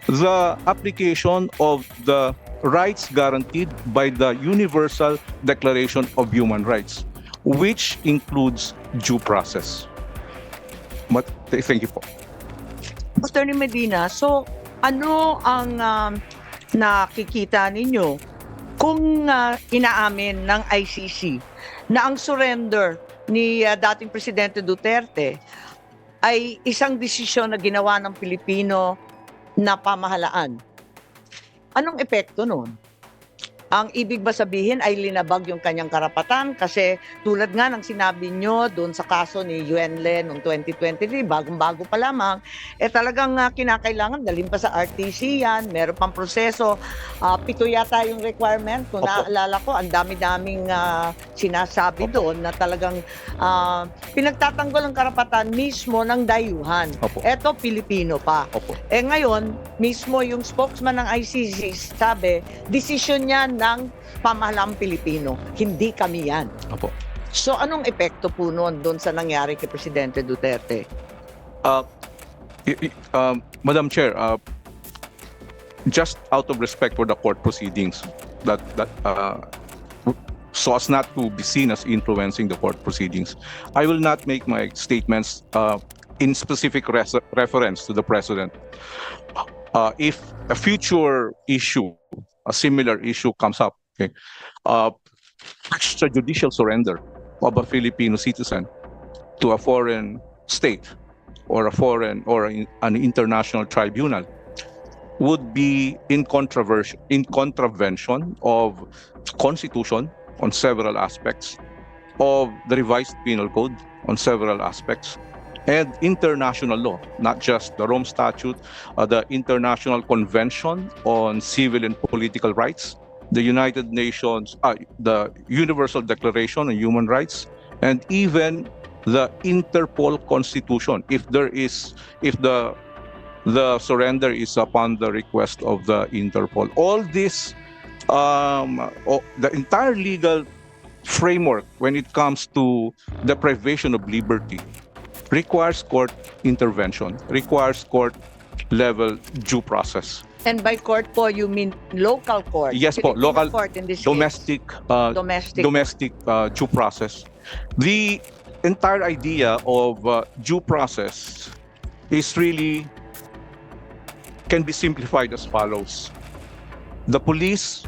the application of the rights guaranteed by the Universal Declaration of Human Rights, which includes due process. Thank you po. Attorney Medina, so ano ang nakikita ninyo kung inaamin ng ICC na ang surrender ni dating Presidente Duterte ay isang desisyon na ginawa ng Pilipino na pamahalaan? Anong epekto nun? Ang ibig ba sabihin ay linabag yung kanyang karapatan? Kasi tulad nga ng sinabi nyo doon sa kaso ni Yuen Le noong 2023, bagong-bago pa lamang, talagang kinakailangan dalhin pa sa RTC yan, meron pang proseso. 7 yata yung requirement. Kung naaalala ko, ang dami-daming sinasabi doon na talagang pinagtatanggol ang karapatan mismo ng dayuhan. Eto, Pilipino pa. Ngayon, mismo yung spokesman ng ICC sabi, desisyon niya ng pamahalaang Pilipino. Hindi kami yan. So anong epekto po noon doon sa nangyari kay Presidente Duterte? Madam Chair, just out of respect for the court proceedings, so as not to be seen as influencing the court proceedings, I will not make my statements in specific reference to the President. If a future issue, a similar issue comes up, extrajudicial surrender of a Filipino citizen to a foreign state or an international tribunal would be in contravention of Constitution on several aspects, of the revised penal code on several aspects, and international law, not just the Rome Statute, the International Convention on Civil and Political Rights, the United Nations, the Universal Declaration on Human Rights, and even the Interpol Constitution, if the surrender is upon the request of the Interpol. All this, the entire legal framework when it comes to deprivation of liberty requires court intervention, requires court-level due process. And by court po, you mean local court? Yes po, local court in this domestic due process. The entire idea of due process is really can be simplified as follows. The police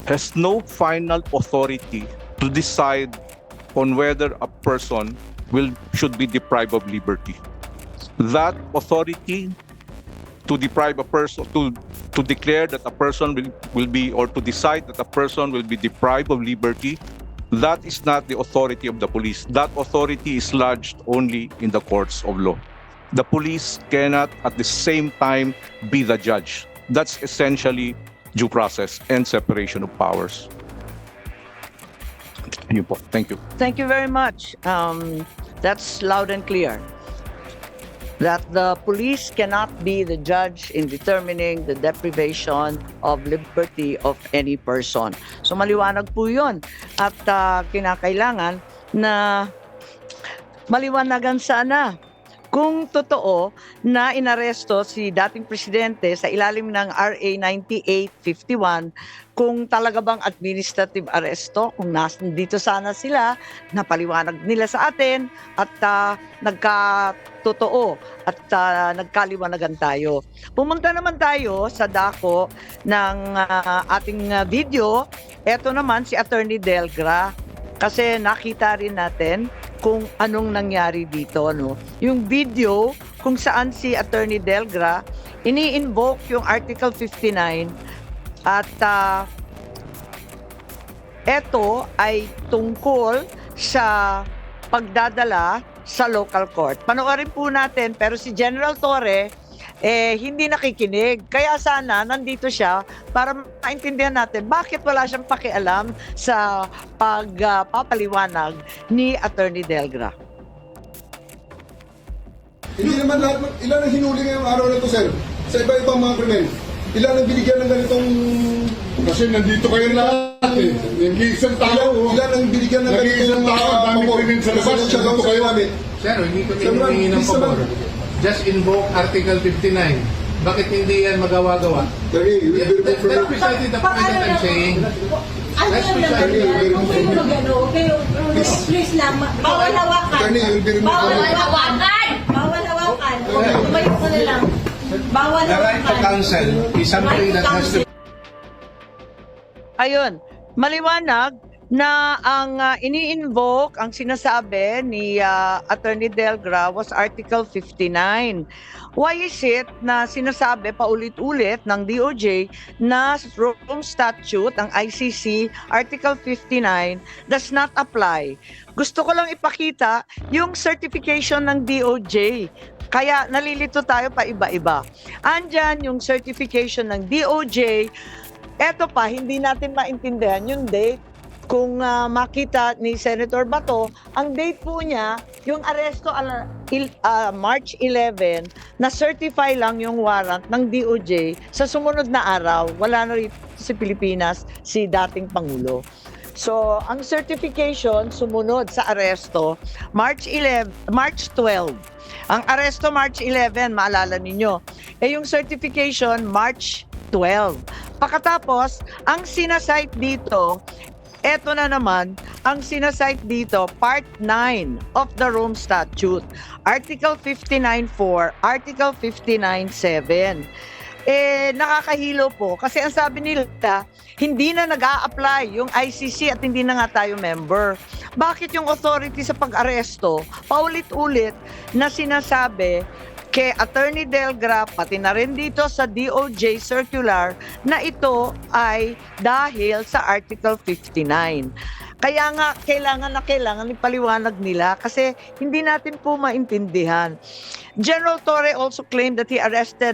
has no final authority to decide on whether a person should be deprived of liberty. That authority to deprive a person, to declare that a person will be, or to decide that a person will be deprived of liberty, that is not the authority of the police. That authority is lodged only in the courts of law. The police cannot at the same time be the judge. That's essentially due process and separation of powers. Thank you. Thank you very much. That's loud and clear. That the police cannot be the judge in determining the deprivation of liberty of any person. So maliwanag po yun. At kinakailangan na maliwanagan sana kung totoo na inaresto si dating presidente sa ilalim ng RA 9851, kung talaga bang administrative arresto, kung nandito sana sila, napaliwanag nila sa atin at nagkatotoo at nagkaliwanagan tayo. Pumunta naman tayo sa dako ng ating video. Ito naman si Attorney Delgra, kasi nakita rin natin kung anong nangyari dito, no? Yung video kung saan si Attorney Delgra ini-invoke yung Article 59 at ito ay tungkol sa pagdadala sa local court. Panoorin po natin, pero si General Torre hindi nakikinig. Kaya sana nandito siya para maintindihan natin bakit wala siyang pakialam sa pagpapaliwanag ni Attorney Delgra. Hindi naman lahat, ilan ang hinuli ngayong araw na ito, sir? Sa iba-ibang mga krimen. Ilan ang binigyan ng ganitong... Kasi nandito kayo lahat eh. Nag-iisang tao. Ilan ang binigyan ng ganitong... Nag-iisang tao, dami krimen sa labas. Nandito kayo namin. Sir, hindi kami humingi ng pabor. Just invoke Article 59. Bakit hindi yan magawa-gawa? Attorney, you will be That's removed from precisely the point that I'm saying. Ano That's yung naman precisely yan? Kung kayo mag-ano, kayo, please lang, bawal hawakan. Attorney, you will be removed Bawal from hawakan! Bawal hawakan. Tumayo ka na lang. Bawal The right to hawakan. counsel is something that has to Ayun, maliwanag na ang ini-invoke, ang sinasabi ni Attorney Delgra was Article 59. Why is it na sinasabi paulit-ulit ng DOJ na Rome Statute, ang ICC, Article 59, does not apply? Gusto ko lang ipakita yung certification ng DOJ. Kaya nalilito tayo pa iba-iba. Andyan yung certification ng DOJ. Eto pa, hindi natin maintindihan yung date. Kung makita ni Senator Bato, ang date po niya, yung aresto March 11, na-certify lang yung warrant ng DOJ sa sumunod na araw. Wala na rito sa Pilipinas si dating Pangulo. So, ang certification sumunod sa aresto March 12. Ang aresto March 11, maalala ninyo. Yung certification March 12. Pagkatapos, ang sinasite dito, eto na naman, ang sinasite dito, Part 9 of the Rome Statute. Article 59.4, Article 59.7. Nakakahilo po kasi ang sabi nila, hindi na nag-a-apply yung ICC at hindi na nga tayo member. Bakit yung authority sa pag-aresto, paulit-ulit na sinasabi kay Attorney Delgra, pati na rin dito sa DOJ circular, na ito ay dahil sa Article 59. Kaya nga, kailangan ipaliwanag nila kasi hindi natin po maintindihan. General Torre also claimed that he arrested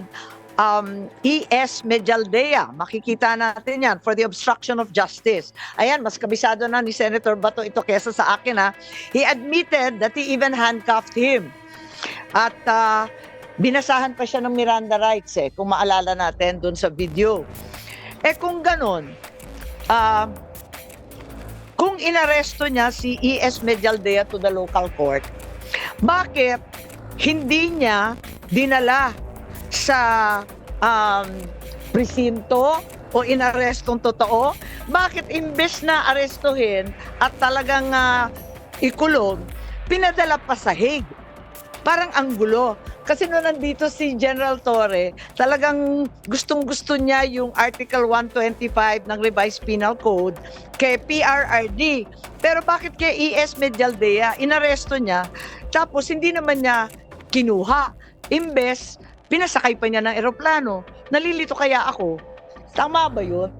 E.S. Medialdea. Makikita natin yan for the obstruction of justice. Ayan, mas kabisado na ni Senator Bato ito kesa sa akin ha. He admitted that he even handcuffed him. At binasahan pa siya ng Miranda rights kung maalala natin dun sa video. Kung ganon, kung inaresto niya si E.S. Medialdea to the local court, bakit hindi niya dinala sa presinto o inarestong totoo? Bakit imbes na arestuhin at talagang ikulong, pinadala pa sa Hague? Parang ang gulo. Kasi nung nandito si General Torre, talagang gustong-gusto niya yung Article 125 ng Revised Penal Code kay PRRD. Pero bakit kay E.S. Medialdea, inaresto niya, tapos hindi naman niya kinuha. Imbes, pinasakay pa niya ng eroplano. Nalilito kaya ako. Tama ba yun?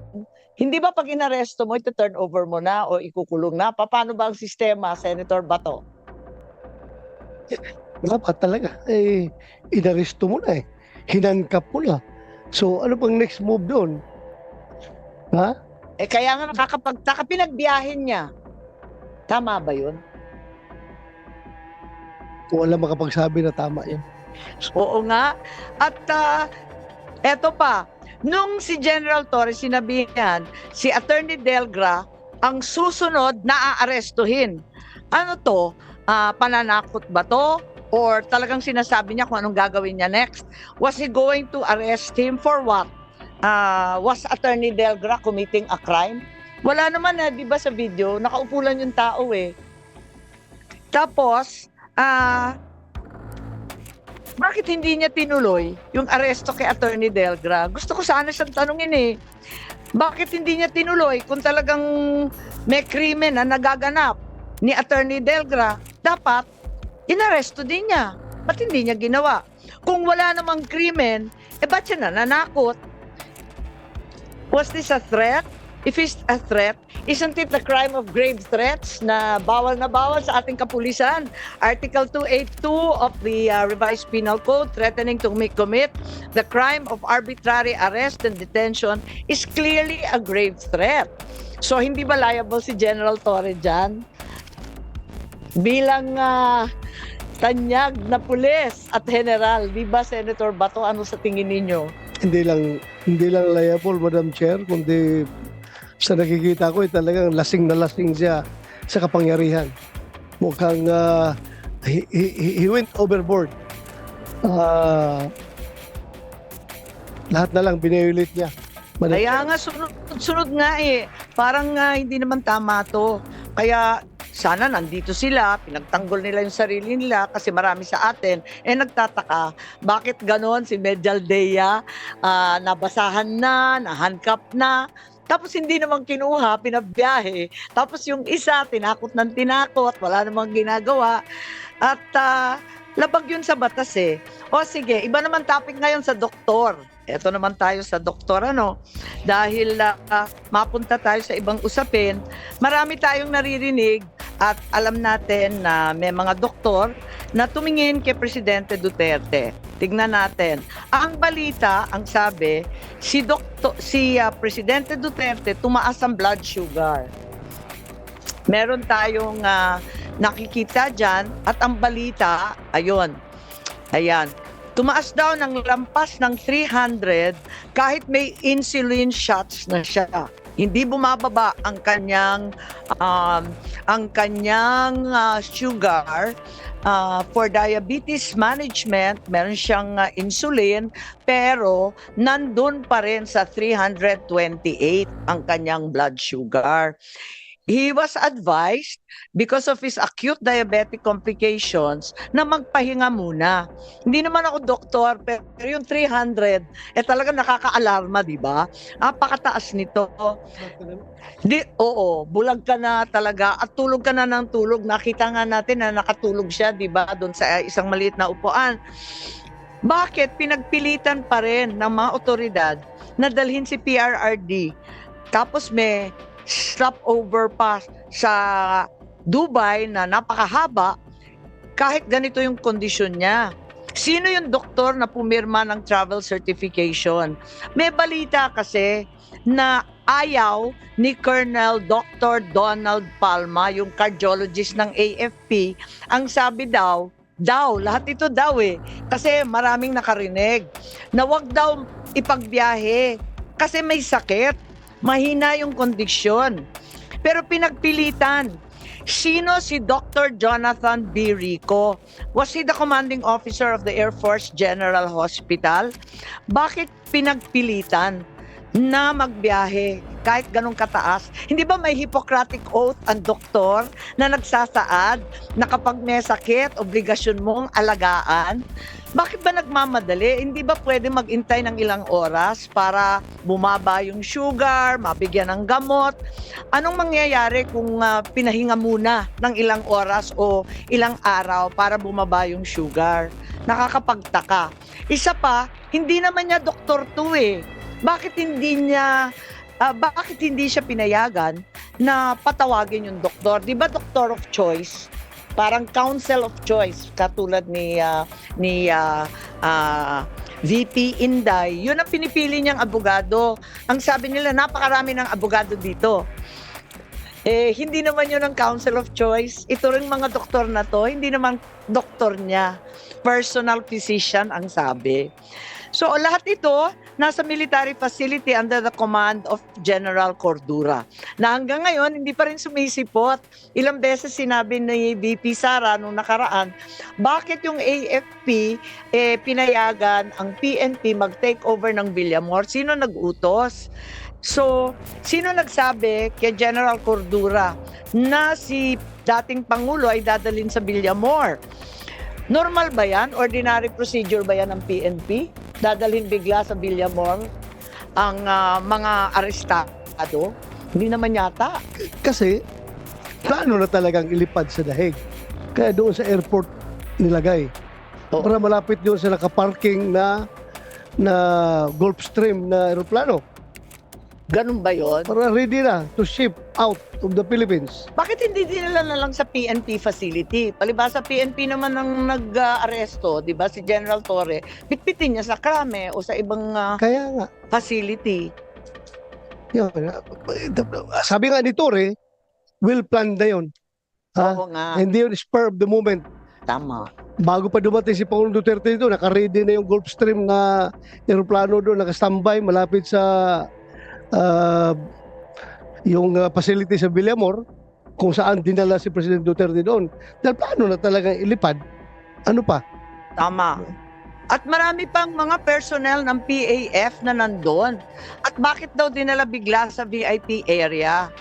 Hindi ba pag inaresto mo, ito-turn over mo na o ikukulong na? Paano ba ang sistema, Senator Bato? Dapat talaga, inaresto mo na hinankap mo na. So, ano pang next move doon? Ha? Kaya nga nakakapagtaka, pinagbiyahin niya. Tama ba yun? Kung alam makapagsabi na tama yan. Oo nga. At eto pa, nung si General Torres sinabihan, si Attorney Delgra ang susunod na aarestuhin. Ano to? Pananakot ba to? Or talagang sinasabi niya kung anong gagawin niya next? Was he going to arrest him for what? Was Attorney Delgra committing a crime? Wala naman di ba sa video? Nakaupo lang yung tao Tapos, bakit hindi niya tinuloy yung aresto kay Attorney Delgra? Gusto ko sana siyang tanungin Bakit hindi niya tinuloy kung talagang may krimen na nagaganap ni Attorney Delgra? Dapat inaresto din niya. Ba't hindi niya ginawa? Kung wala namang krimen, ba't siya nananakot? Was this a threat? If it's a threat, isn't it the crime of grave threats na bawal sa ating kapulisan? Article 282 of the Revised Penal Code, threatening to commit the crime of arbitrary arrest and detention is clearly a grave threat. So hindi ba liable si General Torre dyan? Bilang tanyag na pulis at general, di ba Senator Bato, ano sa tingin ninyo? Hindi lang liable, Madam Chair, kundi sa nakikita ko talagang lasing na lasing siya sa kapangyarihan. Mukhang he went overboard. Lahat na lang biniolit niya. Madam Kaya Chair. nga, sunod nga eh. Parang hindi naman tama to. Kaya sana nandito sila, pinagtanggol nila yung sarili nila kasi marami sa atin. Nagtataka, bakit ganon si Medialdea, nabasahan na, nahandcuff na, tapos hindi naman kinuha, pinabiyahe. Tapos yung isa, tinakot ng tinakot, wala namang ginagawa. At labag yun sa batas eh. O sige, iba naman topic ngayon sa doktor. Ito naman tayo sa doktor, dahil mapunta tayo sa ibang usapin, marami tayong naririnig at alam natin na may mga doktor na tumingin kay Presidente Duterte. Tignan natin. Ang balita, ang sabi, si Presidente Duterte tumaas ang blood sugar. Meron tayong nakikita dyan at ang balita, ayan, tumaas daw ng lampas ng 300 kahit may insulin shots na siya. Hindi bumababa ang kanyang sugar for diabetes management. Meron siyang insulin pero nandun pa rin sa 328 ang kanyang blood sugar. He was advised because of his acute diabetic complications na magpahinga muna. Hindi naman ako doktor, pero yung 300, talaga nakaka-alarma, di ba? Napakataas nito. Oo, bulag ka na talaga at tulog ka na ng tulog. Nakita nga natin na nakatulog siya, di ba, doon sa isang maliit na upuan. Bakit pinagpilitan pa rin ng mga otoridad na dalhin si PRRD? Tapos may stopover pa sa Dubai na napakahaba kahit ganito yung kondisyon niya. Sino yung doktor na pumirma ng travel certification? May balita kasi na ayaw ni Colonel Dr. Donald Palma, yung cardiologist ng AFP, ang sabi daw, lahat ito daw kasi maraming nakarinig, na wag daw ipagbiyahe kasi may sakit. Mahina yung kondisyon. Pero pinagpilitan. Sino si Dr. Jonathan B. Rico? Was he the commanding officer of the Air Force General Hospital? Bakit pinagpilitan na magbiyahe kahit ganun kataas? Hindi ba may Hippocratic Oath ang doktor na nagsasaad na kapag may sakit, obligasyon mong alagaan? Bakit ba nagmamadali? Hindi ba pwede mag-intay ng ilang oras para bumaba yung sugar, mabigyan ng gamot? Anong mangyayari kung pinahinga muna ng ilang oras o ilang araw para bumaba yung sugar? Nakakapagtaka. Isa pa, hindi naman niya doktor to Bakit hindi siya pinayagan na patawagin yung doktor? Di ba doctor of choice? Parang council of choice katulad ni VP Inday. Yun ang pinipili niyang abogado. Ang sabi nila, napakarami ng abogado dito. Hindi naman yun ang council of choice. Ito rin mga doktor na to, hindi naman doktor niya. Personal physician ang sabi. So lahat ito nasa military facility under the command of General Cordura. Na hanggang ngayon hindi pa rin sumisipot. Ilang beses sinabi ni VP Sara nung nakaraan, bakit yung AFP pinayagan ang PNP mag-take over ng Villamor? Sino nag-utos? So, sino nagsabi kay General Cordura na si dating Pangulo ay dadalhin sa Villamor? Normal ba yan? Ordinary procedure ba yan ng PNP? Dadalhin bigla sa Villamor ang mga arestado? Hindi naman yata. Kasi, plano na talagang ilipad sa Dahig. Kaya doon sa airport nilagay. Oo. Para malapit doon sa nakaparking na Gulfstream na aeroplano. Ganun ba yon? Para ready na to ship out of the Philippines. Bakit hindi dinala na lang sa PNP facility? Palibhasa PNP naman ang nag-aresto, di ba? Si General Torre, bitbitin niya sa Krame o sa ibang Kaya nga, facility. yun, sabi nga ni Torre, will plan na yun. Oo nga, Hindi yun spur of the moment. tama. Bago pa dumating si Pangulong Duterte dito, naka-ready na yung Gulfstream na aeroplano doon, naka-standby malapit sa yung facility sa Villamor, kung saan dinala si President Duterte doon. Dahil plano na talagang ilipad. Ano pa? Tama. At marami pang mga personnel ng PAF na nandun. At bakit daw dinala bigla sa VIP area?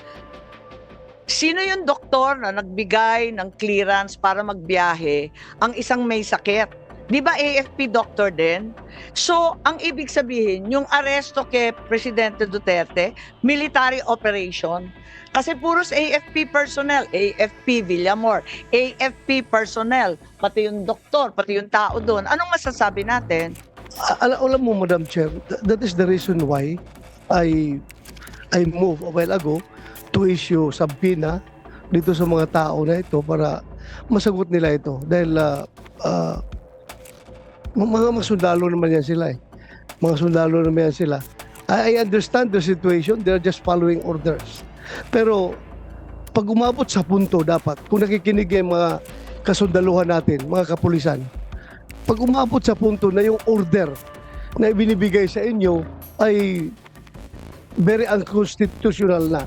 Sino yung doktor na nagbigay ng clearance para magbiyahe ang isang may sakit? Di ba AFP doctor din? So, ang ibig sabihin, yung aresto kay Presidente Duterte, military operation. Kasi puros AFP personnel, AFP Villamor, AFP personnel, pati yung doktor, pati yung tao doon. Anong masasabi natin? Alam mo, Madam Chair, that is the reason why I moved a while ago to issue subpoena dito sa mga tao na ito para masagot nila ito. Dahil mga sundalo naman yan sila eh. Mga sundalo naman yan sila. I understand the situation, they're just following orders. Pero pag umabot sa punto dapat, kung nakikinig yung mga kasundaluhan natin, mga kapulisan, pag umabot sa punto na yung order na ibinibigay sa inyo ay very unconstitutional na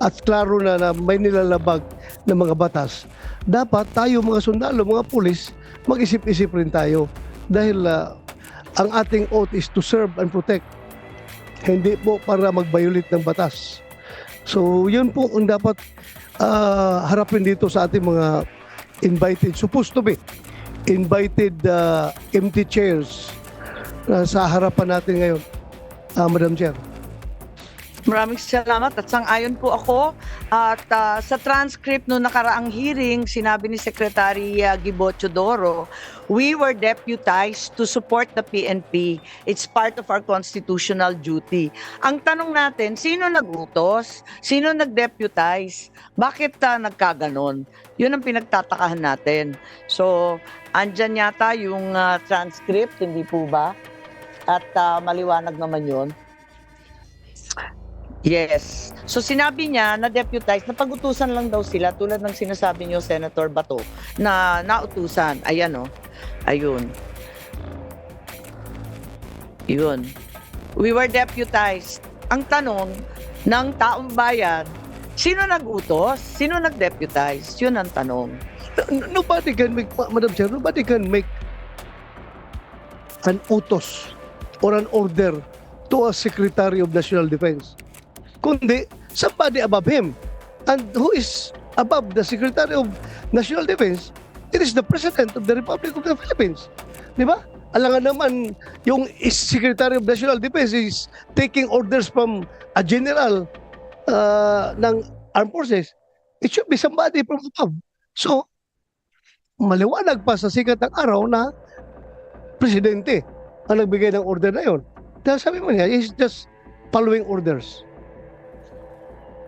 at klaro na may nilalabag ng mga batas, dapat tayo mga sundalo, mga pulis, mag-isip-isip rin tayo dahil ang ating oath is to serve and protect, hindi po para mag-violate ng batas. So yun po ang dapat harapin dito sa ating mga invited, supposed to be invited empty chairs sa harapan natin ngayon, Madam Chair. Maraming salamat at sang-ayon po ako. At sa transcript no nakaraang hearing, sinabi ni Secretary Gibo Teodoro, we were deputized to support the PNP. It's part of our constitutional duty. Ang tanong natin, sino nag-utos? Sino nag-deputize? Bakit nagkaganon? Yun ang pinagtatakahan natin. So, andyan yata yung transcript, hindi po ba? At maliwanag naman yun. Yes. So sinabi niya na deputized, na pag-utusan lang daw sila tulad ng sinasabi niyo, Senator Bato, na nautusan. Ayan o. Ayun. Yun. We were deputized. Ang tanong ng taong bayan, sino nag-utos? Sino nag-deputize? Yun ang tanong. Nobody can make, Madam Chair, nobody can make an utos or an order to a Secretary of National Defense, kundi somebody above him. And who is above the Secretary of National Defense? It is the President of the Republic of the Philippines. Di ba? Alangan naman, yung Secretary of National Defense is taking orders from a general ng armed forces. It should be somebody from above. So, maliwanag pa sa sikat ng araw na Presidente ang nagbigay ng order na yon. Dahil sabi mo niya, he's just following orders.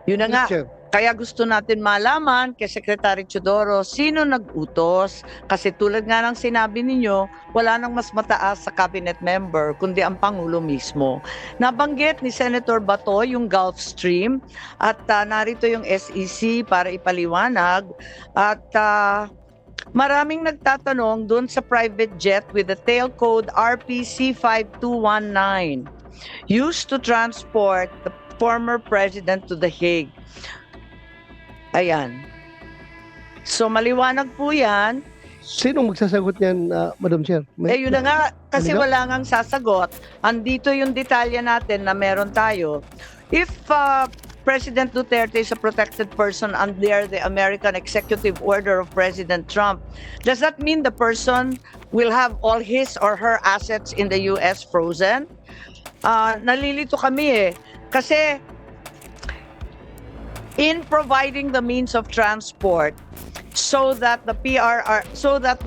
Yun na nga. Chair. Kaya gusto natin malaman kay Secretary Teodoro sino nag-utos. Kasi tulad nga ng sinabi ninyo, wala nang mas mataas sa cabinet member kundi ang Pangulo mismo. Nabanggit ni Senator Bato yung Gulf Stream at narito yung SEC para ipaliwanag. At maraming nagtatanong dun sa private jet with the tail code RPC 5219 used to transport the former president to The Hague. Ayan. So maliwanag po yan. Sino magsasagot niyan, Madam Chair? Yun na nga, kasi Ano? wala ngang sasagot. Andito yung detalye natin na meron tayo. If President Duterte is a protected person under the American Executive Order of President Trump, does that mean the person will have all his or her assets in the US frozen? Nalilito kami kasi in providing the means of transport so that the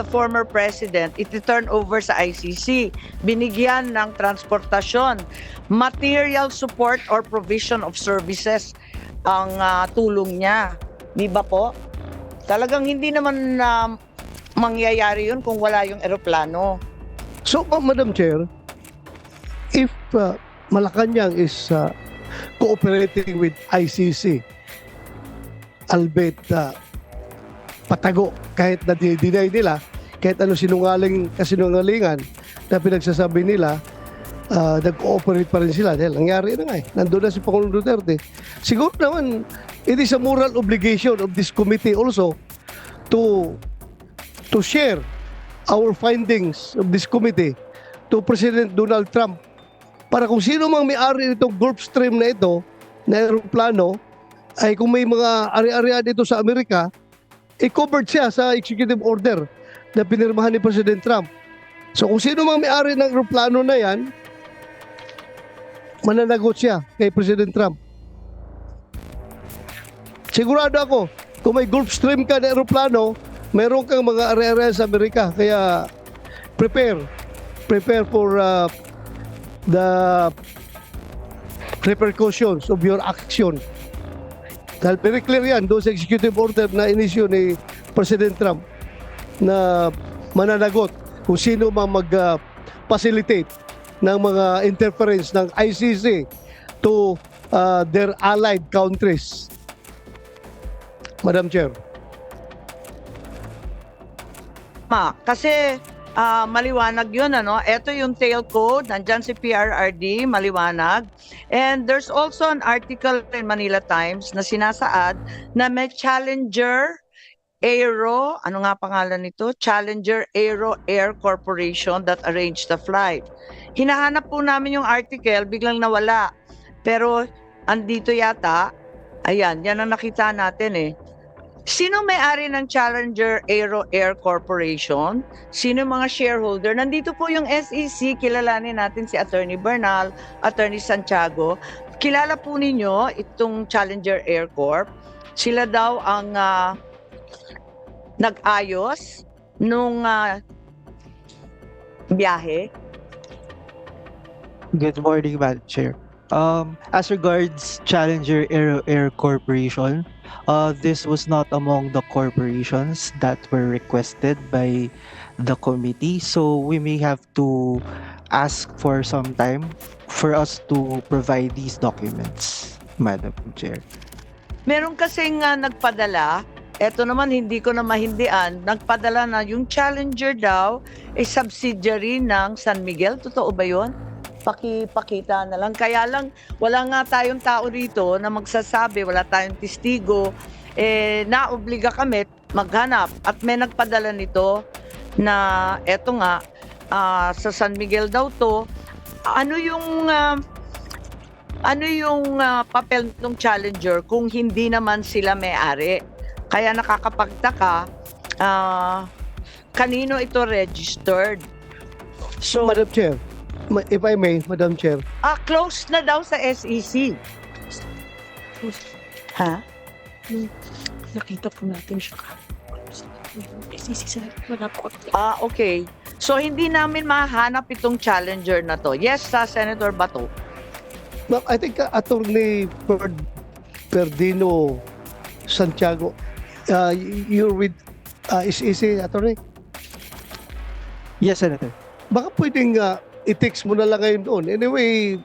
former president iti-turn over sa ICC, binigyan ng transportasyon, material support or provision of services ang tulong niya. Di ba po? Talagang hindi naman mangyayari yun kung wala yung eroplano. So, Madam Chair, if Malacanang is cooperating with ICC, albeit patago, kahit na deny nila, kahit ano kasinungalingan na pinagsasabi nila, nag-cooperate pa rin sila dahil nangyari na nga nandun na si Pangulong Duterte. Siguro naman, it is a moral obligation of this committee also to share our findings of this committee to President Donald Trump para kung sino mang may-ari nitong Gulfstream na ito, na aeroplano, ay kung may mga ari-arian dito sa Amerika, i-covered siya sa executive order na pinirmahan ni President Trump. So kung sino mang may-ari ng aeroplano na yan, mananagot siya kay President Trump. Sigurado ako, kung may Gulfstream ka na aeroplano, meron kang mga ari-arian sa Amerika. Kaya prepare for the repercussions of your action. Dahil very clear yan doon sa executive order na inisyu ni President Trump na mananagot kung sino mang mag-facilitate ng mga interference ng ICC to their allied countries. Madam Chair. Kasi maliwanag yun, ano? Ito yung tail code, nandyan si PRRD, maliwanag. And there's also an article in Manila Times na sinasaad na may Challenger Aero, ano nga pangalan nito? Challenger Aero Air Corporation that arranged the flight. Hinahanap po namin yung article, biglang nawala. Pero andito yata, ayan, yan ang nakita natin eh. Sino may-ari ng Challenger Aero Air Corporation? Sino mga shareholder? Nandito po yung SEC, kilalanin natin si Attorney Bernal, Attorney Santiago. Kilala po ninyo itong Challenger Air Corp. Sila daw ang nag-ayos nung biyahe. Good morning, Madam Chair. As regards Challenger Air Corporation, this was not among the corporations that were requested by the committee, so we may have to ask for some time for us to provide these documents, Madam Chair. Meron kasing nagpadala, eto naman hindi ko na mahindian, nagpadala na yung Challenger daw ay subsidiary ng San Miguel. Totoo ba yun? Pakita na lang. Kaya lang, wala nga tayong tao rito na magsasabi, wala tayong testigo. Naobliga kami maghanap. At may nagpadala nito na eto nga, sa San Miguel daw to. Ano yung papel ng Challenger kung hindi naman sila may-ari? Kaya nakakapagtaka, kanino ito registered? So, Madam Chair, if I may, Madam Chair. close na daw sa SEC. Ha? Nakita po natin siya. Okay. So, hindi namin mahanap itong Challenger na to. Yes, Senator Bato. Ma'am, I think Attorney Perdino Santiago, you're with SEC, Attorney? Yes, Senator. Baka pwedeng i-text mo na lang ngayon doon. Anyway,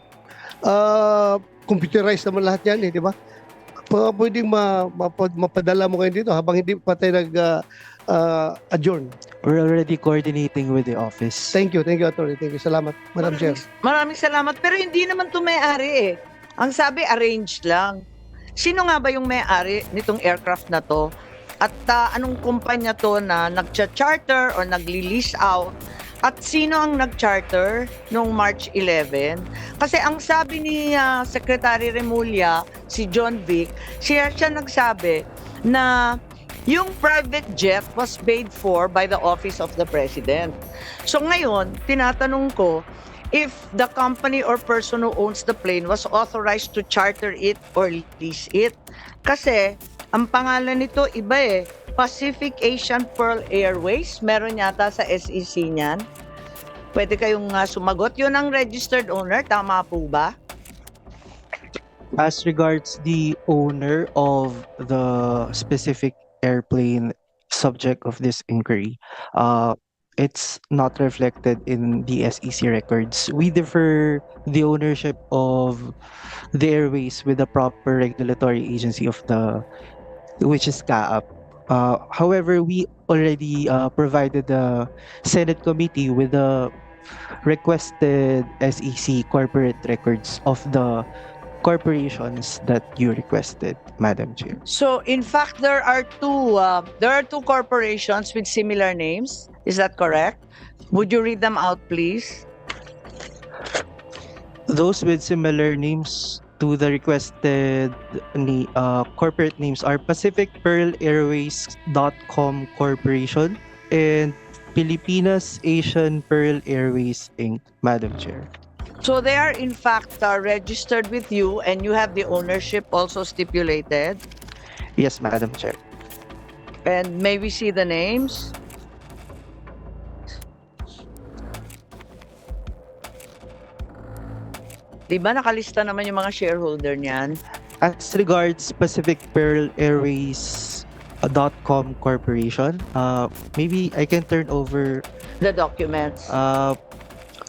computerized naman lahat yan, di ba? Baka pwedeng mapadala mo ngayon dito habang hindi pa tayo nag-adjourn. We're already coordinating with the office. Thank you, Attorney. Thank you. Salamat, Madam Chair. Maraming salamat. Pero hindi naman to may-ari eh. Ang sabi, arranged lang. Sino nga ba yung may-ari nitong aircraft na to? At anong kumpanya to na nag-charter or nagli-lease out? At sino ang nag-charter noong March 11? Kasi ang sabi ni Secretary Remulla, si John Vic, siya nagsabi na yung private jet was paid for by the Office of the President. So ngayon, tinatanong ko, if the company or person who owns the plane was authorized to charter it or lease it. Kasi, ang pangalan nito iba eh, Pacific Asian Pearl Airways. Meron yata sa SEC niyan. Pwede kayong sumagot. Yun ang registered owner. Tama po ba? As regards the owner of the specific airplane subject of this inquiry, it's not reflected in the SEC records. We defer the ownership of the airways with the proper regulatory agency of which is CAAP. However, we already provided the Senate committee with the requested SEC corporate records of the corporations that you requested, Madam Chair. So, in fact, there are two corporations with similar names. Is that correct? Would you read them out, please? Those with similar names to the requested corporate names are Pacific Pearl Airways.com Corporation and Pilipinas Asian Pearl Airways Inc., Madam Chair. So they are in fact registered with you and you have the ownership also stipulated. Yes, Madam Chair. And may we see the names? Diba nakalista naman yung mga shareholder niyan? As regards Pacific Pearl Airways.com Corporation, maybe I can turn over The documents.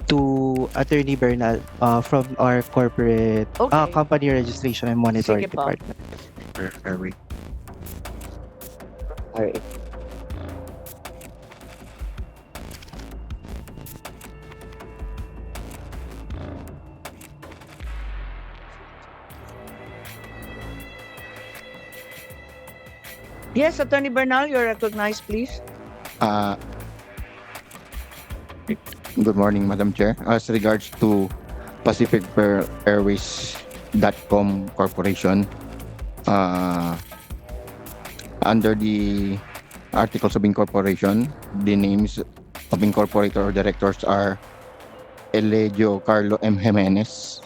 to Attorney Bernal from our corporate Okay. company registration and monitoring Sige po. department. Alright. Yes, Attorney Bernal, you're recognized, please. Uh, Good morning, Madam Chair. As regards to Pacific Pearl Airways.com Corporation, under the Articles of Incorporation, the names of incorporator or directors are Elegio Carlo M. Jimenez,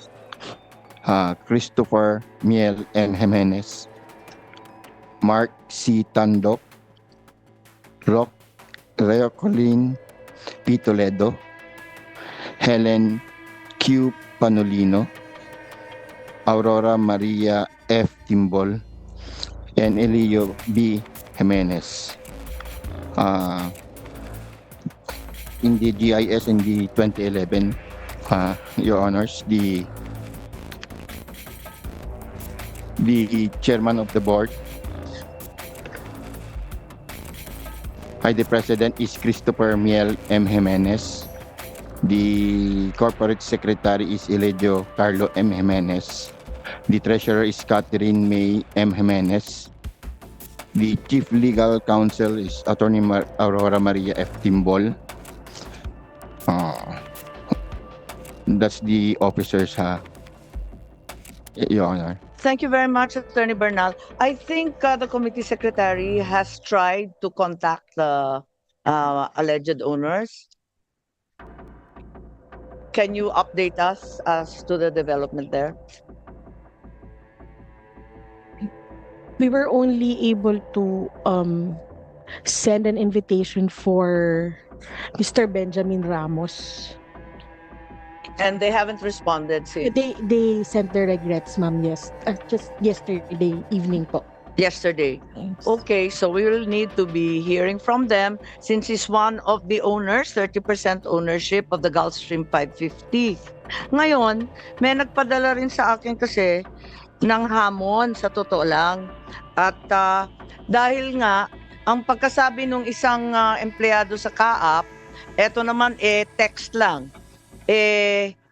Christopher Miel M. Jimenez, Mark C. Tandok, Reo Colin P. Toledo, Helen Q. Panolino, Aurora Maria F. Timbol, and Elio B. Jimenez. In the GIS in the 2011, Your Honors, the chairman of the board, the president is Christopher Miel M. Jimenez. The corporate secretary is Elegio Carlo M. Jimenez. The treasurer is Catherine May M. Jimenez. The chief legal counsel is Attorney Aurora Maria F. Timbol. That's the officers, Your Honor. Thank you very much, Attorney Bernal. I think the committee secretary has tried to contact the alleged owners. Can you update us as to the development there? We were only able to send an invitation for Mr. Benjamin Ramos. And they haven't responded since They sent their regrets, ma'am, just yesterday evening po. yesterday. Thanks. Okay, so we will need to be hearing from them since he's one of the owners, 30% ownership of the Gulfstream 550. Ngayon, may nagpadala rin sa akin kasi ng hamon sa totoo lang. At dahil nga, ang pagkasabi ng isang empleyado sa CAAP, eto naman text lang.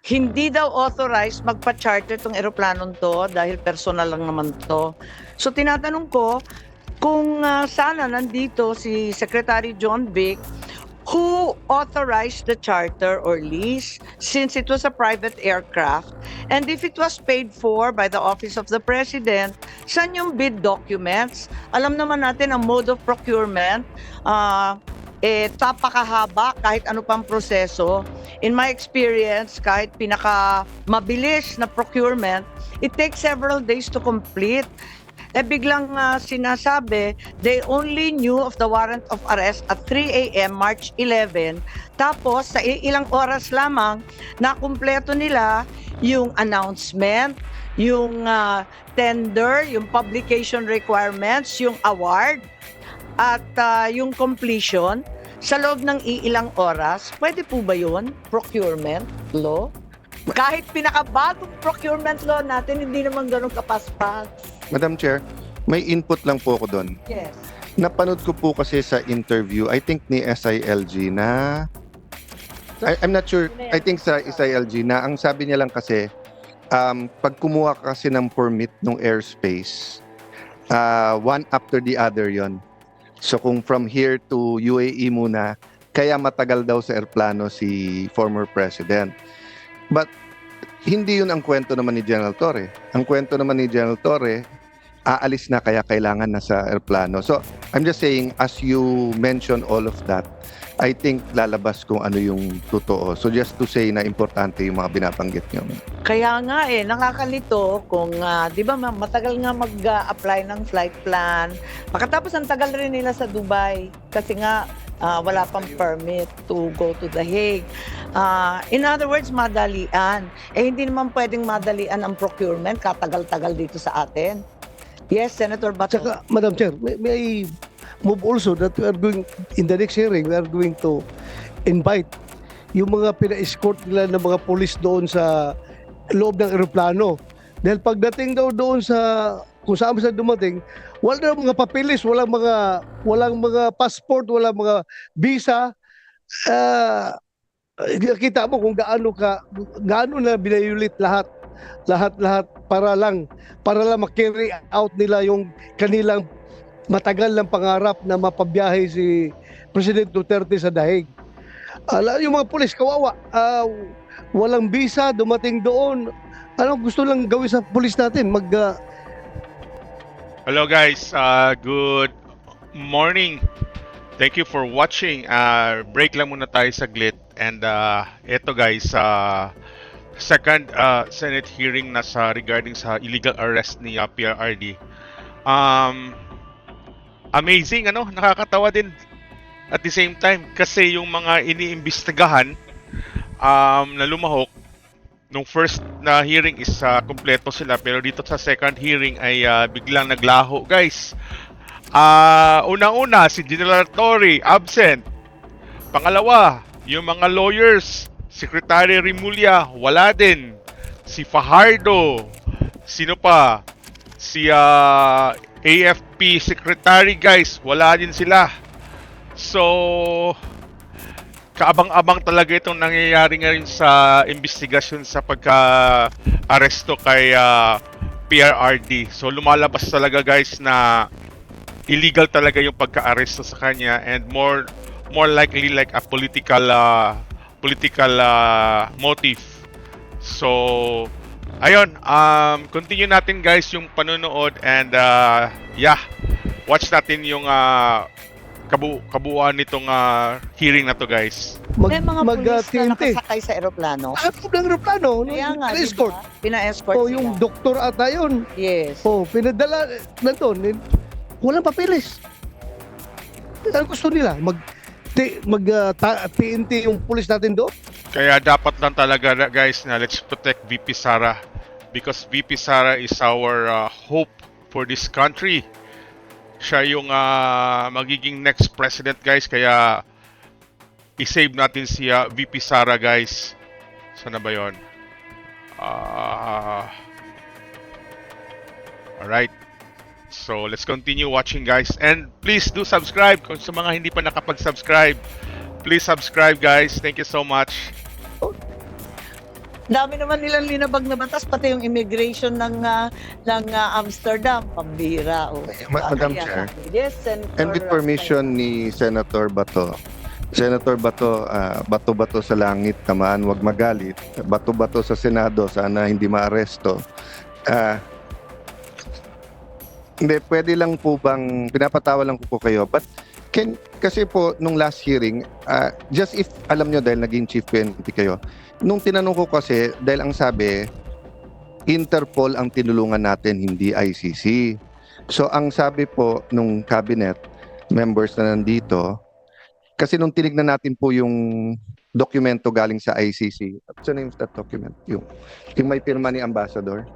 Hindi daw authorized magpa-charter tong eroplanong to dahil personal lang naman to. So tinatanong ko kung sana nandito si Secretary John Vic, who authorized the charter or lease since it was a private aircraft, and if it was paid for by the Office of the President, saan yung bid documents? Alam naman natin ang mode of procurement, tapakahaba kahit ano pang proseso. In my experience, kahit pinaka mabilis na procurement, it takes several days to complete. Biglang sinasabi, they only knew of the warrant of arrest at 3 a.m. March 11. Tapos, sa ilang oras lamang, nakumpleto nila yung announcement, yung tender, yung publication requirements, yung award, at yung completion sa loob ng ilang oras. Pwede po ba yun? Procurement law? Kahit pinakabagong procurement law natin, hindi naman ganun kapaspas. Madam Chair, may input lang po ako doon. Yes. Napanood ko po kasi sa interview, I think ni SILG na... I'm not sure, I think sa SILG na ang sabi niya lang kasi, pag kumuha ka kasi ng permit ng airspace, one after the other yon. So kung from here to UAE muna, kaya matagal daw sa airplano si former president. But hindi yun ang kwento naman ni General Torre. Ang kwento naman ni General Torre, aalis na kaya kailangan na sa aeroplano. So, I'm just saying, as you mention all of that, I think lalabas kung ano yung totoo. So, just to say na importante yung mga binabanggit nyo. Kaya nga nakakalito kung, di ba matagal nga mag-apply ng flight plan. Pagkatapos ang tagal rin nila sa Dubai kasi nga wala pang permit to go to The Hague. In other words, madalian. Hindi naman pwedeng madalian ang procurement, katagal-tagal dito sa atin. Yes, Senator Bato. Saka, Madam Chair, may move also that we are going, in the next hearing, we are going to invite yung mga pina-escort nila ng mga police doon sa loob ng eroplano. Dahil pagdating daw doon sa kung saan sila dumating, wala mga papeles, walang mga passport, walang mga visa. Kita mo kung gaano na binayulit lahat para lang ma-carry out nila yung kanilang matagal ng pangarap na mapabiyahe si President Duterte sa Daig. Yung mga pulis kawawa, walang visa, dumating doon. Ano gusto lang gawin sa pulis natin? Hello guys, good morning. Thank you for watching. Break lang muna tayo saglit. And eto guys, second Senate hearing na regarding sa illegal arrest ni PRRD. Amazing, nakakatawa din at the same time kasi yung mga iniimbestigahan na lumahok nung first na hearing is kumpleto sila, pero dito sa second hearing ay biglang naglaho guys. Una-una si General Torre absent. Pangalawa, yung mga lawyers, Secretary Rimulya wala din. Si Fajardo, sino pa? Si AFP Secretary guys, wala din sila. So kaabang-abang talaga itong nangyayari ngayon sa investigasyon sa pagka-aresto kay PRRD. So lumalabas talaga guys na illegal talaga yung pagka-aresto sa kanya, and more likely like a political motive. So ayun, continue natin guys yung panonood, and watch natin yung kabuuan nitong hearing na to guys. May mga pulis na nakasakay sa eroplano. Loob ng eroplano, Kaya nga, escort. Pina-escort sila. Yung doktor ata yun. Yes. Pinadala nandun. Walang papeles. Ano gusto nila? TNT yung pulis natin doon? Kaya dapat lang talaga guys na let's protect VP Sara, because VP Sara is our hope for this country. Siya yung magiging next president guys, kaya i-save natin si VP Sara guys. Sana ba yun? Alright, so let's continue watching guys, and please do subscribe. Kung sa mga hindi pa nakapag-subscribe, please subscribe guys. Thank you so much. Dami naman nilang linabag na batas, pati yung immigration ng Amsterdam, pambira. Madam Chair. Yes, Senator. And with permission ni Senator Bato, bato-bato sa langit naman, wag magalit. Bato-bato sa Senado, sana hindi maaresto. Hindi, pwede lang po bang, pinapatawa lang po kayo, but kasi po nung last hearing, just if alam nyo dahil naging chief PNP kayo, nung tinanong ko kasi, dahil ang sabi, Interpol ang tinulungan natin, hindi ICC. So ang sabi po nung cabinet members na nandito, kasi nung tinignan natin po yung dokumento galing sa ICC, what's the name of that document? Yung may pirma ni Ambassador.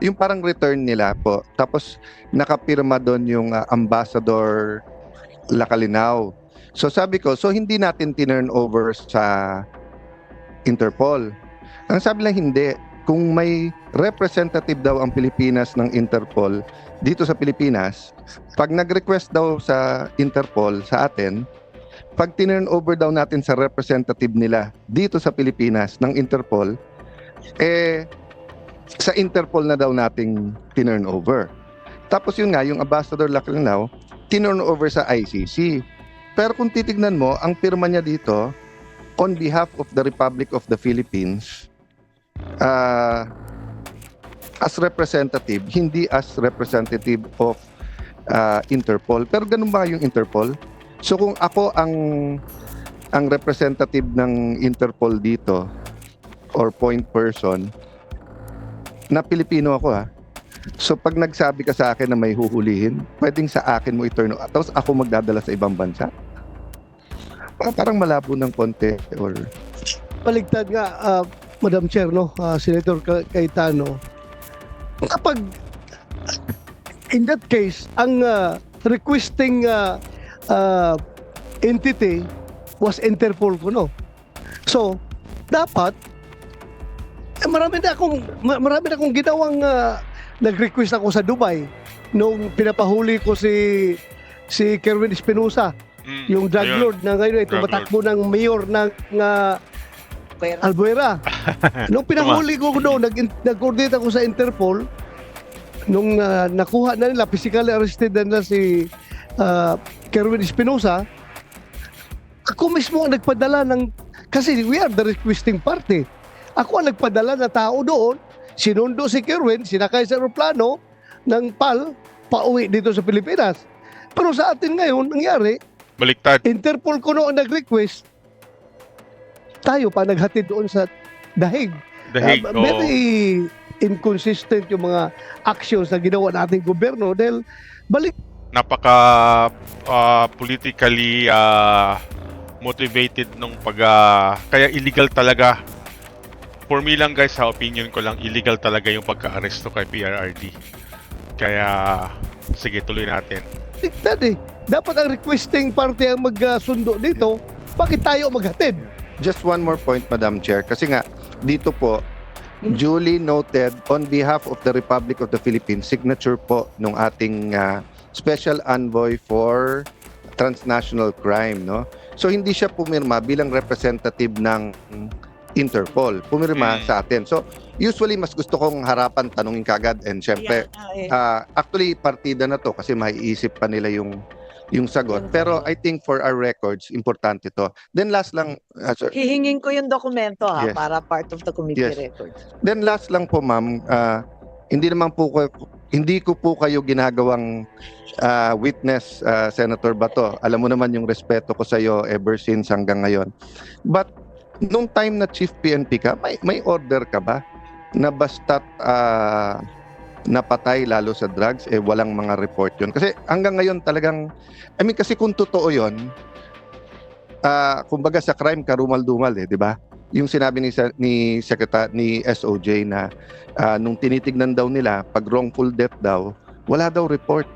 Yung parang return nila po. Tapos nakapirma doon yung Ambassador Lacalinaw. So sabi ko, so hindi natin tinurn over sa Interpol. Ang sabi lang hindi. Kung may representative daw ang Pilipinas ng Interpol dito sa Pilipinas, pag nag-request daw sa Interpol sa atin, pag tinurn over daw natin sa representative nila dito sa Pilipinas ng Interpol, sa Interpol na daw nating tinurn over. Tapos yun nga, yung Ambassador Lacalinaw, tinurn over sa ICC. Pero kung titignan mo, ang pirma niya dito, on behalf of the Republic of the Philippines, as representative, hindi as representative of Interpol. Pero ganun ba yung Interpol? So kung ako ang representative ng Interpol dito or point person, na Pilipino ako So pag nagsabi ka sa akin na may huhulihin, pwedeng sa akin mo i-turn off, tapos ako magdadala sa ibang bansa? Parang malabo ng konti or... Baligtad nga, Madam Chair, no? Senator Cayetano, kapag in that case, ang requesting entity was Interpol ko, no? So, dapat marami na akong ginawang nag-request ako sa Dubai nung pinapahuli ko si Kerwin Espinosa, yung drug ayun. lord na ngayon ay Drug tumatakbo ng mayor ng Albuera. Nung pinahuli ko doon, nag-coordinate ako sa Interpol. Nung nakuha na nila, physically arrested na nila si Kerwin Espinosa, ako mismo ang nagpadala kasi we are the requesting party. Ako ang nagpadala na tao doon, sinundo si Kerwin, sinakay sa aeroplano ng PAL, pauwi dito sa Pilipinas. Pero sa atin ngayon, nangyari, Baliktad. Interpol ko noon nag-request, tayo pa naghatid doon sa Dahig. Dahig, Very inconsistent yung mga actions na ginawa nating gobyerno dahil napaka politically motivated nung kaya illegal talaga. For me lang guys, sa opinion ko lang, illegal talaga yung pagka-aresto kay PRRD. Kaya sige, tuloy natin. dapat ang requesting party ang magsundo dito, bakit tayo maghatid? Just one more point, Madam Chair. Kasi nga, dito po, duly noted on behalf of the Republic of the Philippines, signature po nung ating Special Envoy for Transnational Crime, no? So, hindi siya pumirma bilang representative ng Interpol. Pumirma sa atin. So, usually, mas gusto kong harapan, tanungin kagad. And syempre, actually, partida na to kasi maiisip pa nila yung sagot. Pero I think for our records, importante to. Then last lang, sir. Hihingin ko yung dokumento Yes. para part of the committee Yes. records. Then last lang po, ma'am, hindi ko po kayo ginagawang witness, Senator Bato. Alam mo naman yung respeto ko sa iyo ever since hanggang ngayon. But nung time na Chief PNP ka, may order ka ba na basta't napatay lalo sa drugs, walang mga report yun? Kasi hanggang ngayon talagang, kasi kung totoo yun, kumbaga sa crime, karumal-dumal di ba? Yung sinabi ni SOJ na nung tinitignan daw nila, pag wrongful death daw, wala daw report.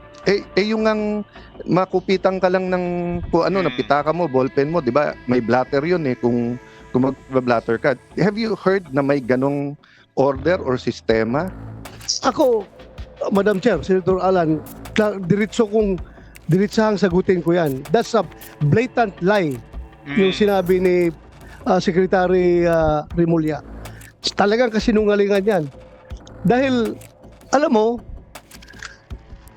Yung ang makupitan ka lang ng napitaka mo, ballpen mo, di ba? May blatter yun kung mag-blatter ka. Have you heard na may ganong order or sistema? Ako, Madam Chair, Senator Alan, diritsahang sagutin ko yan. That's a blatant lie yung sinabi ni Secretary Remulla. Talagang kasinungalingan yan. Dahil, alam mo,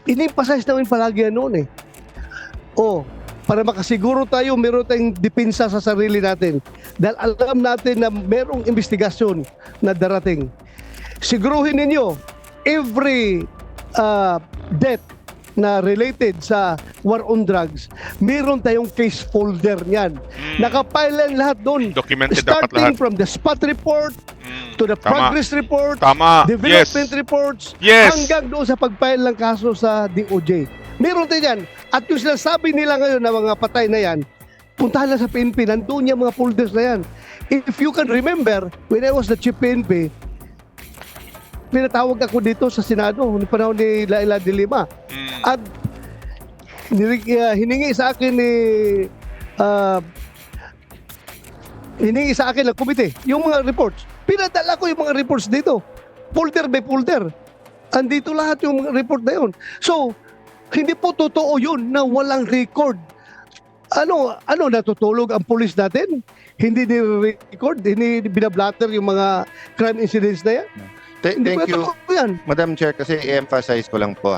in-emphasize namin palagi yan noon para makasiguro tayo, meron tayong depensa sa sarili natin. Dahil alam natin na merong investigasyon na darating. Siguruhin ninyo, every death na related sa war on drugs, meron tayong case folder niyan. Nakapile lang lahat doon. Documented dapat Starting lahat. from the spot report to the Tama. progress report, Tama. development Yes. reports, Yes. hanggang doon sa pag-file ng kaso sa DOJ. Meron tayo yan. At yung sinasabi nila ngayon na mga patay na yan, puntahan lang sa PNP, nandun yung mga folders na yan. If you can remember, when I was the chief PNP, pinatawag ako dito sa Senado noong panahon ni Laila de Lima. At hiningi sa akin ng komite yung mga reports. Pinadala ko yung mga reports dito. Folder by folder. Andito lahat yung mga report na yun. So, hindi po totoo yun na walang record. Ano natutulog ang police natin? Hindi ni-record, hindi binablatter yung mga crime incidents na yan? Hindi Thank po you, totoo yan. Madam Chair, kasi i-emphasize ko lang po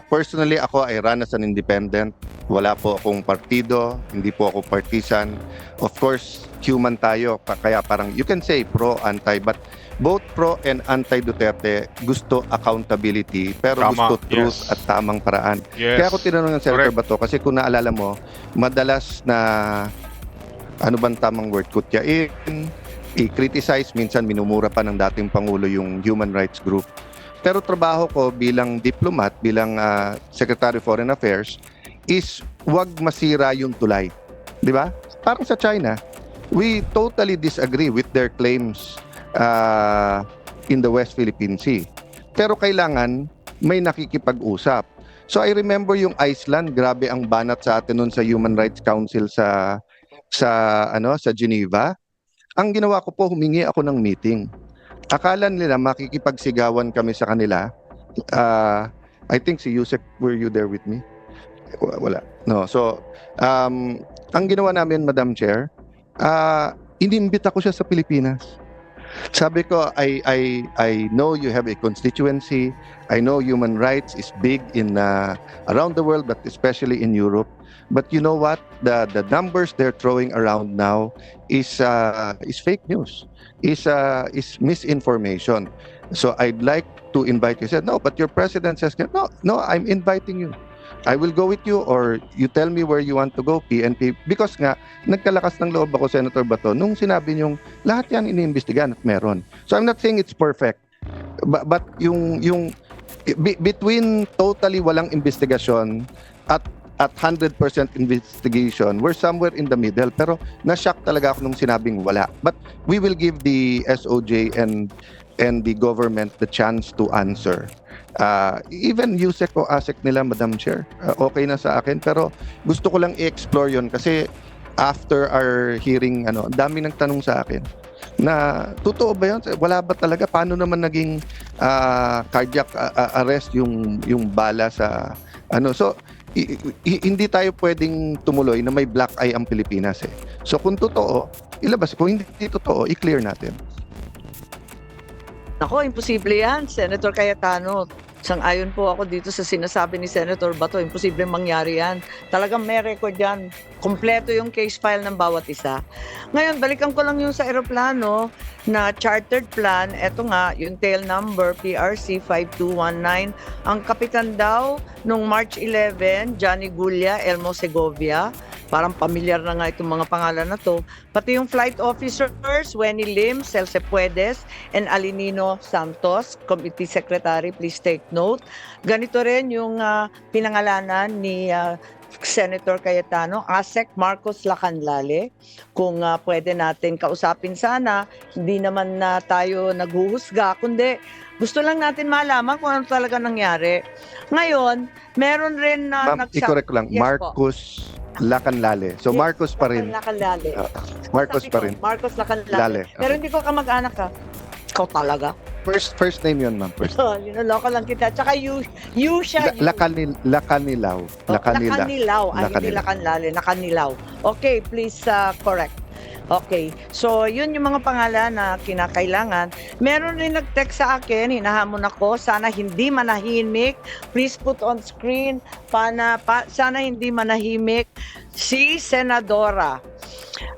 personally, ako ay run as an independent. Wala po akong partido, hindi po ako partisan. Of course, human tayo, kaya parang you can say pro, anti, but both pro and anti-Duterte gusto accountability pero Tama, gusto truth yes. at tamang paraan. Yes. Kaya ako tinanong ng Senator Correct. Bato kasi kung naalala mo, madalas na ano bang tamang word, kutyain, i-criticize, minsan minumura pa ng dating Pangulo yung human rights group. Pero trabaho ko bilang diplomat, bilang Secretary of Foreign Affairs, is wag masira yung tulay. Di ba? Parang sa China, we totally disagree with their claims in the West Philippine Sea. Pero kailangan may nakikipag-usap. So I remember yung Iceland, grabe ang banat sa atin nun sa Human Rights Council sa Geneva. Ang ginawa ko po, humingi ako ng meeting. Akala nila makikipagsigawan kami sa kanila. I think si Yusek, were you there with me? Wala. No. So, ang ginawa namin, Madam Chair, inimbita ko siya sa Pilipinas. Sabi ko, I know you have a constituency. I know human rights is big in around the world, but especially in Europe. But you know what? The numbers they're throwing around now is fake news, is misinformation. So I'd like to invite you. He said, no, but your president says, no, I'm inviting you. I will go with you or you tell me where you want to go, PNP. Because nga, nagkalakas ng loob ako, Senator Bato, nung sinabi niyong lahat yan iniimbestigahan at meron. So I'm not saying it's perfect. But yung between totally walang investigasyon at 100% investigation, we're somewhere in the middle. Pero na-shock talaga ako nung sinabing wala. But we will give the SOJ and the government the chance to answer. Even Yusek o ASEC nila, Madam Chair, okay na sa akin. Pero gusto ko lang i-explore yon kasi after our hearing, ang dami ng tanong sa akin na totoo ba yun? Wala ba talaga? Paano naman naging cardiac arrest yung bala sa So, hindi tayo pwedeng tumuloy na may black eye ang Pilipinas eh. So kung totoo, ilabas. Kung hindi totoo, i-clear natin. Nako, imposible yan, Senator Cayetano. Sang-ayon po ako dito sa sinasabi ni Senator Bato. Imposible mangyari yan. Talagang may record yan. Kompleto yung case file ng bawat isa. Ngayon, balikan ko lang yung sa aeroplano na chartered plan. Ito nga, yung tail number, PRC 5219. Ang kapitan daw nung March 11, Johnny Gulia, Elmo Segovia. Parang pamilyar na nga itong mga pangalan na to. Pati yung flight officers, Wenny Lim, Celce Puedes, and Alinino Santos, Committee Secretary, please take note. Ganito rin yung pinangalanan ni Senator Cayetano, ASEC Marcos Lacanlale. Kung pwede natin kausapin sana, hindi naman na tayo naghuhusga, kundi gusto lang natin malaman kung ano talaga nangyari. Ngayon, meron rin na Ma'am, i-correct ko lang. Yes, Marcos Lacanlale. So Yes, Marcos pa rin. Lacanlale. Marcos Sabi pa ko, rin. Marcos Lacanlale. Lale. Pero Okay. hindi ko kamag-anak ka. Ikaw talaga. First name yun, ma'am. First. Linuloko lang kita. Tsaka you siya. Lacanilaw. Nakanilaw. Hindi Lacanila. Lacanlale. Nakanilaw. Okay, please correct. Okay. So, yun yung mga pangalan na kinakailangan. Meron rin nag-text sa akin, hinahamon ako, sana hindi manahimik. Please put on screen, sana hindi manahimik si Senadora.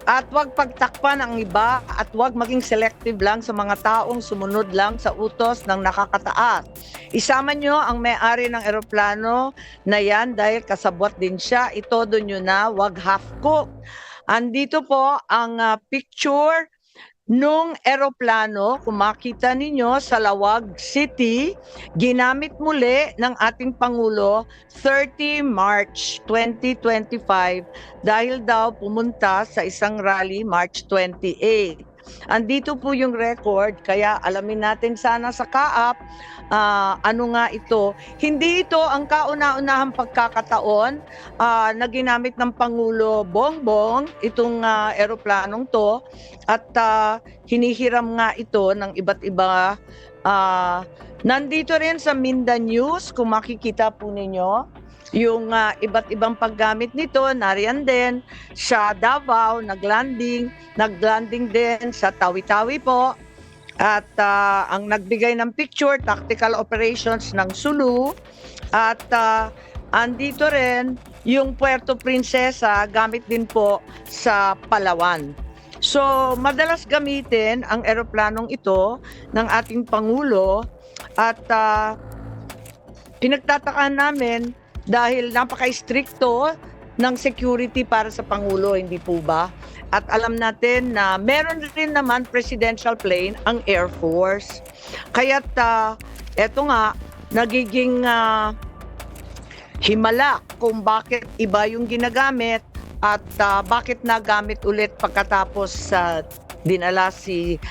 At wag pagtakpan ang iba at wag maging selective lang sa mga taong sumunod lang sa utos ng nakakataas. Isama nyo ang may-ari ng eroplano na yan dahil kasabwat din siya. Itodo nyo na, wag half-cook. Andito po ang picture nung eroplano, kung makita ninyo sa Lawag City, ginamit muli ng ating Pangulo 30 March 2025 dahil daw pumunta sa isang rally March 28. Andito po yung record, kaya alamin natin sana sa kaap ano nga ito. Hindi ito ang kauna-unahang pagkakataon na ginamit ng Pangulo Bongbong itong eroplanong to at hinihiram nga ito ng iba't iba. Nandito rin sa Mindanews, kung makikita po ninyo, yung iba't ibang paggamit nito, nariyan din sa Davao, naglanding din sa Tawi-Tawi po. At ang nagbigay ng picture, tactical operations ng Sulu. At andito rin yung Puerto Princesa, gamit din po sa Palawan. So, madalas gamitin ang eroplanong ito ng ating Pangulo at pinagtatakaan namin dahil napaka-stricto ng security para sa Pangulo, hindi po ba? At alam natin na meron rin naman presidential plane ang Air Force. Kaya't eto nga, nagiging himala kung bakit iba yung ginagamit at bakit nagamit ulit pagkatapos dinala si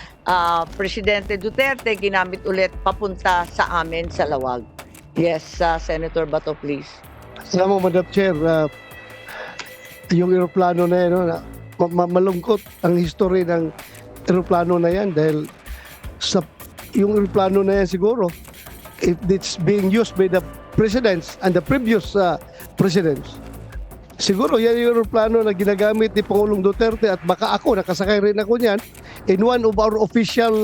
Presidente Duterte, ginamit ulit papunta sa amin sa Lawag. Yes, Senator Bato, please. Alam mo, Madam Chair, yung eroplano na yan, no, malungkot ang history ng eroplano na yan dahil yung eroplano na yan siguro, if it's being used by the presidents and the previous presidents, siguro yan yung eroplano na ginagamit ni Pangulong Duterte at baka ako, nakasakay rin ako niyan in one of our official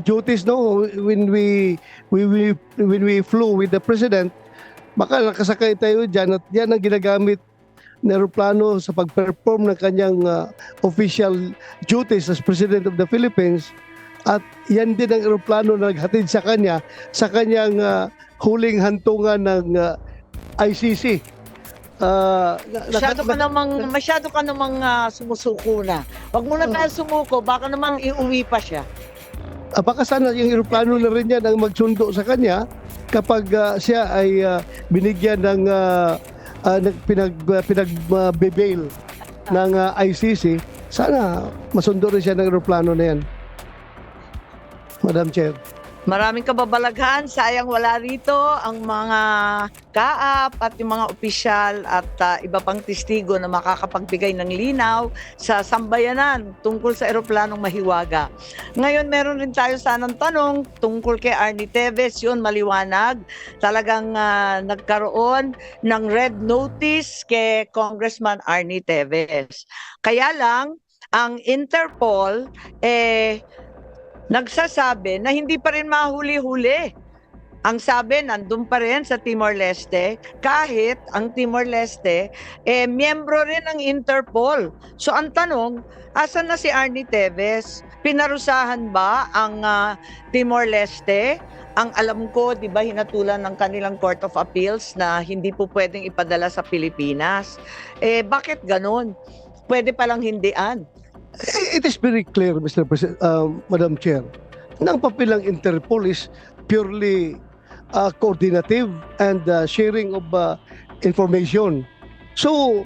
duties, no, when we flew with the president. Baka nakasakay tayo dyan at yan ang ginagamit na aeroplano sa pag-perform ng kanyang official duties as President of the Philippines. At yan din ang aeroplano na naghatid sa kanya sa kanyang huling hantungan ng ICC. Masyado ka namang sumusuko na. Wag mo na tayo sumuko, baka namang iuwi pa siya. Baka sana yung aeroplano na rin yan ang magsundo sa kanya kapag siya ay binigyan ng pinag-bail ng ICC. Sana masundo rin siya ng aeroplano na yan, Madam Chair. Maraming kababalaghan, sayang wala rito ang mga kaap at yung mga opisyal at iba pang testigo na makakapagbigay ng linaw sa sambayanan tungkol sa eroplanong Mahiwaga. Ngayon meron rin tayo sanang tanong tungkol kay Arnie Teves, yun maliwanag. Talagang nagkaroon ng red notice kay Congressman Arnie Teves. Kaya lang, ang Interpol nagsasabi na hindi pa rin mahuli-huli. Ang sabi, nandun pa rin sa Timor-Leste, kahit ang Timor-Leste, miyembro rin ng Interpol. So ang tanong, asan na si Arnie Teves? Pinarusahan ba ang Timor-Leste? Ang alam ko, di ba, hinatulan ng kanilang Court of Appeals na hindi po pwedeng ipadala sa Pilipinas. Bakit ganun? Pwede palang hindian. It is very clear, Mr. President, Madam Chair, na ang papel ng Interpol is purely coordinative and sharing of information. So,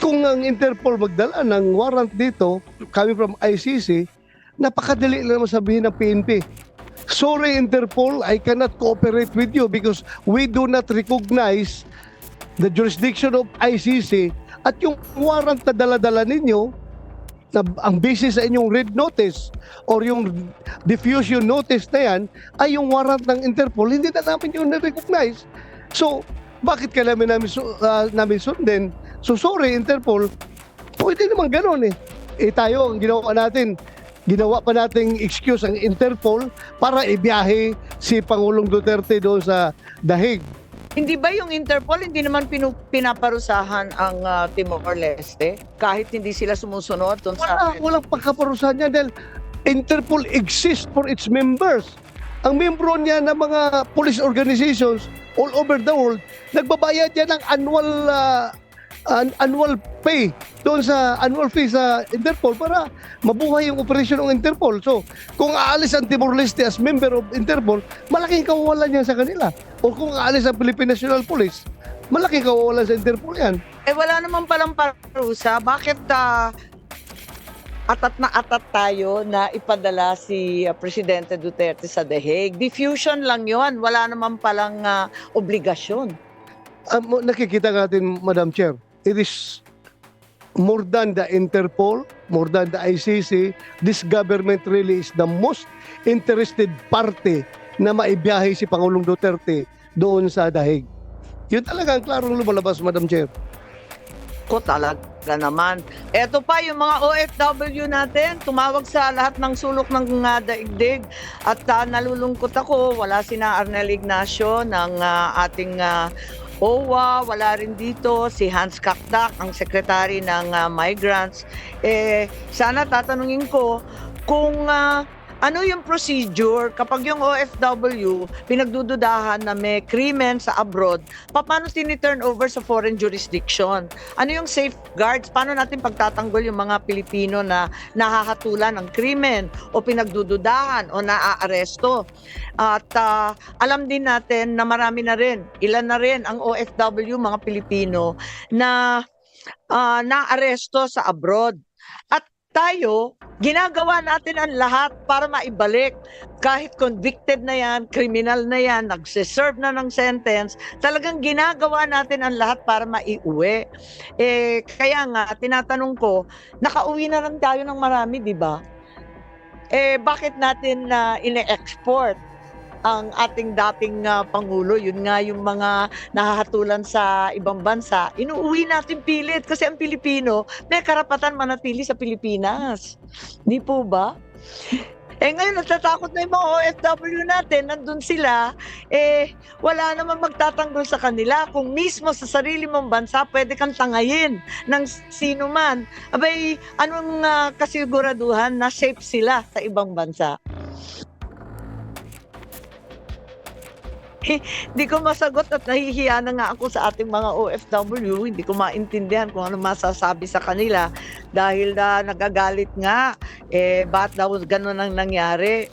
kung ang Interpol magdala ng warrant dito, coming from ICC, napakadali lang naman sabihin ng PNP. Sorry, Interpol, I cannot cooperate with you because we do not recognize the jurisdiction of ICC at yung warrant na dala-dala ninyo, na ang basis sa inyong red notice or yung diffusion notice na yan ay yung warrant ng Interpol, hindi na namin yung na-recognize. So, bakit kailangan namin sundin? So, sorry, Interpol, pwede naman gano'n eh. Tayo, ang ginawa pa nating excuse ang Interpol para ibiyahe si Pangulong Duterte doon sa The Hague. Hindi ba yung Interpol, hindi naman pinaparusahan ang Timor-Leste? Kahit hindi sila sumusunod doon sa... Walang pagkaparusahan niya dahil Interpol exists for its members. Ang membro niya ng mga police organizations all over the world, nagbabayad niya ng annual pay doon sa annual fee sa Interpol para mabuhay yung operasyon ng Interpol. So, kung aalis ang Timor-Leste as member of Interpol, malaking kawawalan niya sa kanila. O kung aalis ang Philippine National Police, malaking kawawalan sa Interpol yan. Wala naman palang parusa. Bakit atat na atat tayo na ipadala si Presidente Duterte sa The Hague? Diffusion lang yon, wala naman palang obligasyon. Nakikita natin, Madam Chair, it is more than the Interpol, more than the ICC. This government really is the most interested party na maibiyahe si Pangulong Duterte doon sa The Hague. Yun talaga ang klarong lumalabas, Madam Chair. Ko talaga naman. Eto pa yung mga OFW natin, tumawag sa lahat ng sulok ng daigdig at nalulungkot ako, wala sina Arnel Ignacio ng ating OWA, wala rin dito. Si Hans Kakdak, ang secretary ng migrants. Sana tatanungin ko kung ano yung procedure kapag yung OFW pinagdududahan na may krimen sa abroad, paano tini-turn over sa foreign jurisdiction? Ano yung safeguards? Paano natin pagtatanggol yung mga Pilipino na nahahatulan ng krimen o pinagdududahan o naaaresto? At alam din natin na marami na rin, ilan na rin ang OFW, mga Pilipino, na naaresto sa abroad. At tayo, ginagawa natin ang lahat para maibalik. Kahit convicted na yan, criminal na yan, nagsiserve na ng sentence, talagang ginagawa natin ang lahat para maiuwi. Kaya nga, tinatanong ko, nakauwi na lang tayo ng marami, di ba? Bakit natin ine-export ang ating dating Pangulo? Yun nga yung mga nahahatulan sa ibang bansa. Inuuwi natin pilit kasi ang Pilipino may karapatan manatili sa Pilipinas. Di po ba? Ngayon, natatakot na yung mga OFW natin, nandun sila, wala naman magtatanggol sa kanila. Kung mismo sa sarili mong bansa, pwede kang tangayin ng sino man. Abay, anong kasiguraduhan na safe sila sa ibang bansa? Hindi ko masagot at nahihiya na nga ako sa ating mga OFW. Hindi ko maintindihan kung ano masasabi sa kanila dahil nagagalit nga. Ba't daw ganun ang nangyari?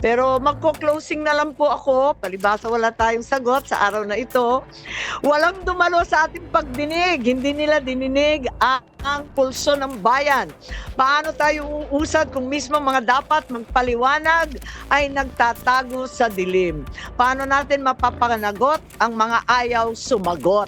Pero magko-closing na lang po ako. Palibasa wala tayong sagot sa araw na ito. Walang dumalo sa ating pagdinig. Hindi nila dininig ang pulso ng bayan. Paano tayo uusad kung mismo mga dapat magpaliwanag ay nagtatago sa dilim? Paano natin mapapanagot ang mga ayaw sumagot?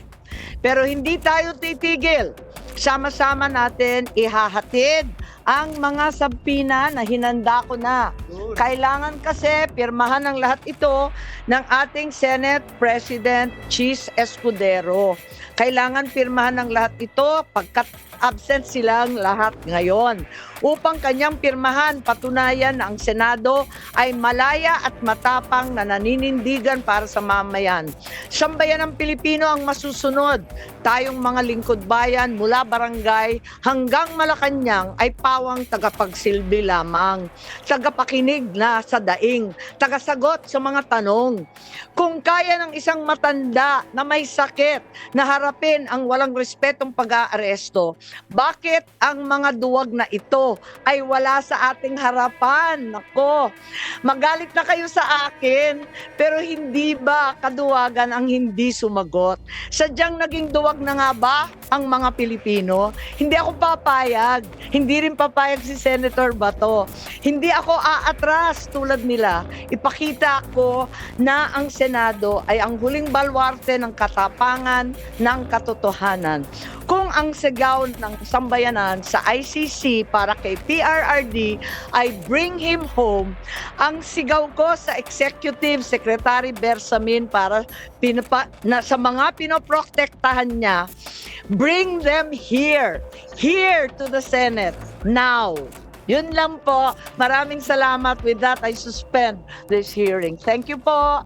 Pero hindi tayo titigil. Sama-sama natin ihahatid ang mga sabpina na hinanda ko na. Kailangan kasi pirmahan ng lahat ito ng ating Senate President Chis Escudero. Kailangan pirmahan ng lahat ito pagkat absent silang lahat ngayon. Upang kanyang pirmahan, patunayan na ang Senado ay malaya at matapang na naninindigan para sa mamayan. Sambayan ng Pilipino ang masusunod. Tayong mga lingkod bayan mula barangay hanggang Malacanang ay pawang tagapagsilbi lamang. Tagapakinig na sa daing. Tagasagot sa mga tanong. Kung kaya ng isang matanda na may sakit na harapin ang walang respetong pag-aaresto, bakit ang mga duwag na ito ay wala sa ating harapan? Nako, magalit na kayo sa akin, pero hindi ba kaduwagan ang hindi sumagot? Sadyang naging duwag na nga ba ang mga Pilipino? Hindi ako papayag. Hindi rin papayag si Senator Bato. Hindi ako aatras tulad nila. Ipakita ko na ang Senado ay ang huling balwarte ng katapangan, ng katotohanan. Kung ang sigaw ng sambayanan sa ICC para kay PRRD ay bring him home, ang sigaw ko sa Executive Secretary Bersamin para sa mga pinoprotektahan niya, bring them here to the Senate now. Yun lang po. Maraming salamat. With that, I suspend this hearing. Thank you po.